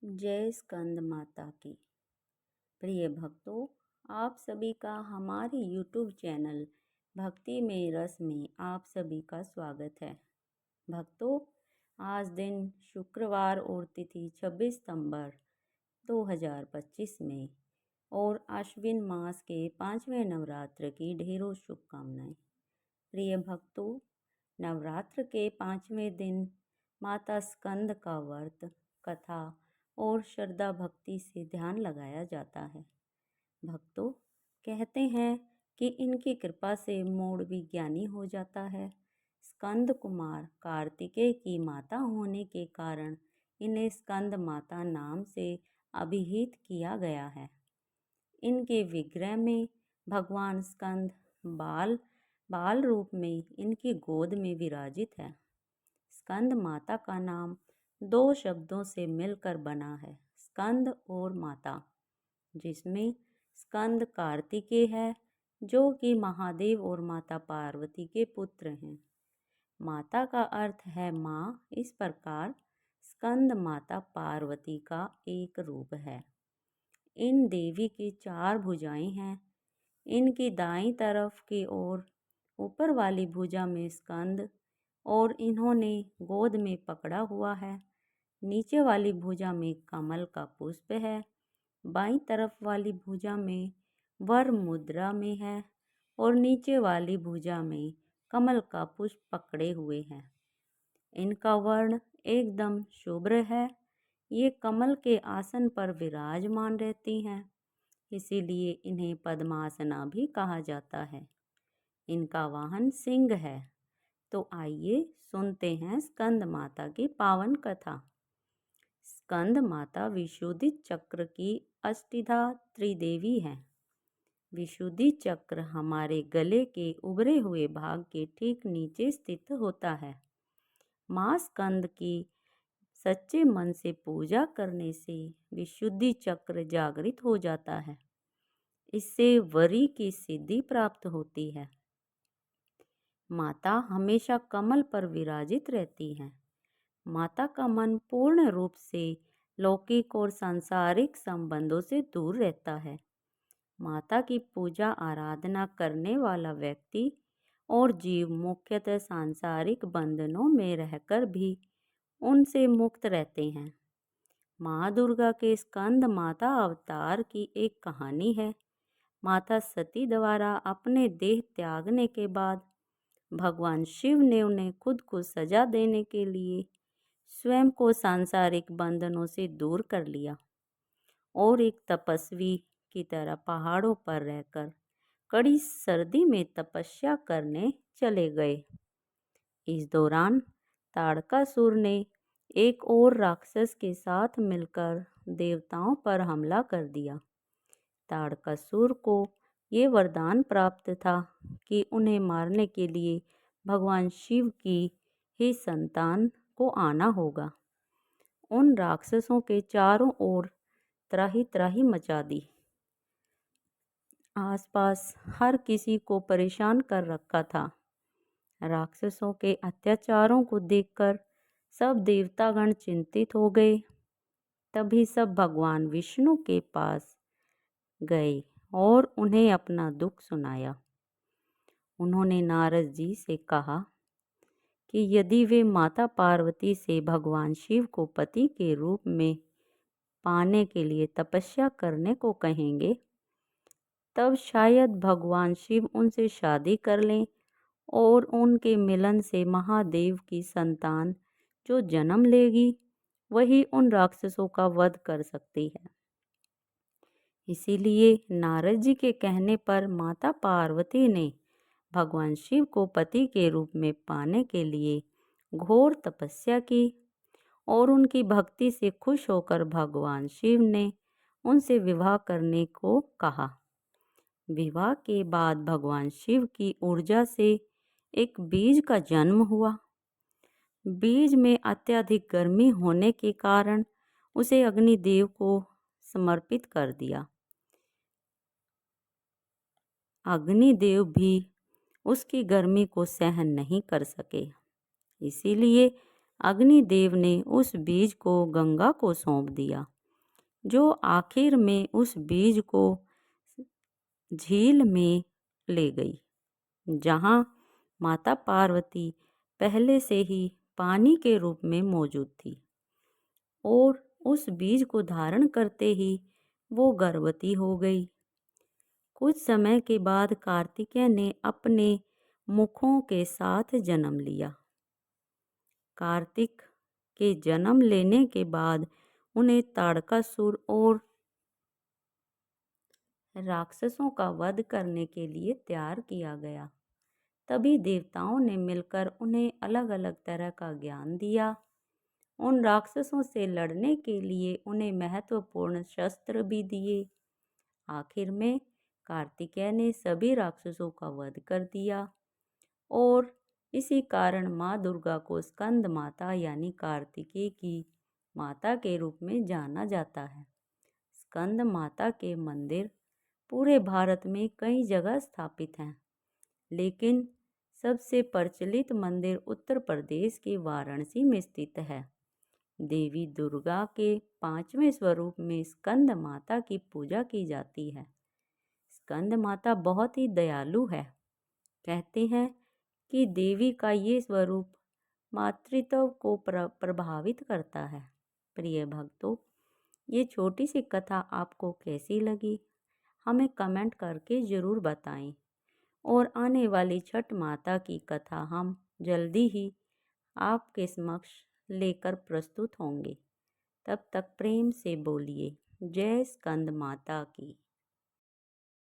जय स्कंद माता की। प्रिय भक्तों, आप सभी का हमारे YouTube चैनल भक्ति में रस में आप सभी का स्वागत है। भक्तों, आज दिन शुक्रवार और तिथि 26 सितंबर 2025 में और आश्विन मास के 5वें नवरात्र की ढेरों शुभकामनाएं। प्रिय भक्तों, नवरात्र के 5वें दिन माता स्कंद का व्रत, कथा और श्रद्धा भक्ति से ध्यान लगाया जाता है। भक्तों, कहते हैं कि इनकी कृपा से मूड भी ज्ञानी हो जाता है। स्कंद कुमार कार्तिकेय की माता होने के कारण इन्हें स्कंद माता नाम से अभिहित किया गया है। इनके विग्रह में भगवान स्कंद बाल रूप में इनकी गोद में विराजित है। स्कंद माता का नाम दो शब्दों से मिलकर बना है, स्कंद और माता, जिसमें स्कंद कार्तिकेय है जो कि महादेव और माता पार्वती के पुत्र हैं। माता का अर्थ है माँ, इस प्रकार स्कंद माता पार्वती का एक रूप है। इन देवी की 4 भुजाएं हैं। इनकी दाईं तरफ की ओर ऊपर वाली भुजा में स्कंद और इन्होंने गोद में पकड़ा हुआ है। नीचे वाली भुजा में कमल का पुष्प है। बाईं तरफ वाली भुजा में वर मुद्रा में है और नीचे वाली भुजा में कमल का पुष्प पकड़े हुए हैं। इनका वर्ण एकदम शुभ्र है। ये कमल के आसन पर विराजमान रहती हैं, इसीलिए इन्हें पद्मासना भी कहा जाता है। इनका वाहन सिंह है। तो आइए सुनते हैं स्कंद माता की पावन कथा। स्कंद माता विशुद्धि चक्र की अष्टधा त्रिदेवी है। विशुद्धि चक्र हमारे गले के उभरे हुए भाग के ठीक नीचे स्थित होता है। माँ स्कंद की सच्चे मन से पूजा करने से विशुद्धि चक्र जागृत हो जाता है। इससे वरी की सिद्धि प्राप्त होती है। माता हमेशा कमल पर विराजित रहती हैं। माता का मन पूर्ण रूप से लौकिक और सांसारिक संबंधों से दूर रहता है। माता की पूजा आराधना करने वाला व्यक्ति और जीव मुख्यतः सांसारिक बंधनों में रहकर भी उनसे मुक्त रहते हैं। माँ दुर्गा के स्कंद माता अवतार की एक कहानी है। माता सती द्वारा अपने देह त्यागने के बाद भगवान शिव ने उन्हें खुद को सजा देने के लिए स्वयं को सांसारिक बंधनों से दूर कर लिया और एक तपस्वी की तरह पहाड़ों पर रहकर कड़ी सर्दी में तपस्या करने चले गए। इस दौरान ताड़कासुर ने एक और राक्षस के साथ मिलकर देवताओं पर हमला कर दिया। ताड़कासुर को ये वरदान प्राप्त था कि उन्हें मारने के लिए भगवान शिव की ही संतान को आना होगा। उन राक्षसों के चारों ओर त्राही त्राही मचा दी। आसपास हर किसी को परेशान कर रखा था। राक्षसों के अत्याचारों को देखकर सब देवतागण चिंतित हो गए। तभी सब भगवान विष्णु के पास गए और उन्हें अपना दुख सुनाया। उन्होंने नारद जी से कहा कि यदि वे माता पार्वती से भगवान शिव को पति के रूप में पाने के लिए तपस्या करने को कहेंगे, तब शायद भगवान शिव उनसे शादी कर लें और उनके मिलन से महादेव की संतान जो जन्म लेगी वही उन राक्षसों का वध कर सकती है। इसीलिए नारद जी के कहने पर माता पार्वती ने भगवान शिव को पति के रूप में पाने के लिए घोर तपस्या की और उनकी भक्ति से खुश होकर भगवान शिव ने उनसे विवाह करने को कहा। विवाह के बाद भगवान शिव की ऊर्जा से एक बीज का जन्म हुआ। बीज में अत्यधिक गर्मी होने के कारण उसे अग्निदेव को समर्पित कर दिया। अग्निदेव भी उसकी गर्मी को सहन नहीं कर सके, इसीलिए अग्निदेव ने उस बीज को गंगा को सौंप दिया। जो आखिर में उस बीज को झील में ले गई, जहाँ माता पार्वती पहले से ही पानी के रूप में मौजूद थी। और उस बीज को धारण करते ही वो गर्भवती हो गई। कुछ समय के बाद कार्तिकेय ने अपने मुखों के साथ जन्म लिया। कार्तिक के जन्म लेने के बाद उन्हें ताड़कासुर और राक्षसों का वध करने के लिए तैयार किया गया। तभी देवताओं ने मिलकर उन्हें अलग अलग तरह का ज्ञान दिया। उन राक्षसों से लड़ने के लिए उन्हें महत्वपूर्ण शस्त्र भी दिए। आखिर में कार्तिकेय ने सभी राक्षसों का वध कर दिया और इसी कारण माँ दुर्गा को स्कंद माता यानी कार्तिकेय की माता के रूप में जाना जाता है। स्कंद माता के मंदिर पूरे भारत में कई जगह स्थापित हैं, लेकिन सबसे प्रचलित मंदिर उत्तर प्रदेश के वाराणसी में स्थित है। देवी दुर्गा के 5वें स्वरूप में स्कंद माता की पूजा की जाती है। स्कंद माता बहुत ही दयालु है। कहते हैं कि देवी का ये स्वरूप मातृत्व को प्रभावित करता है। प्रिय भक्तों, ये छोटी सी कथा आपको कैसी लगी, हमें कमेंट करके ज़रूर बताएं। और आने वाली छठ माता की कथा हम जल्दी ही आपके समक्ष लेकर प्रस्तुत होंगे। तब तक प्रेम से बोलिए जय स्कंद माता की।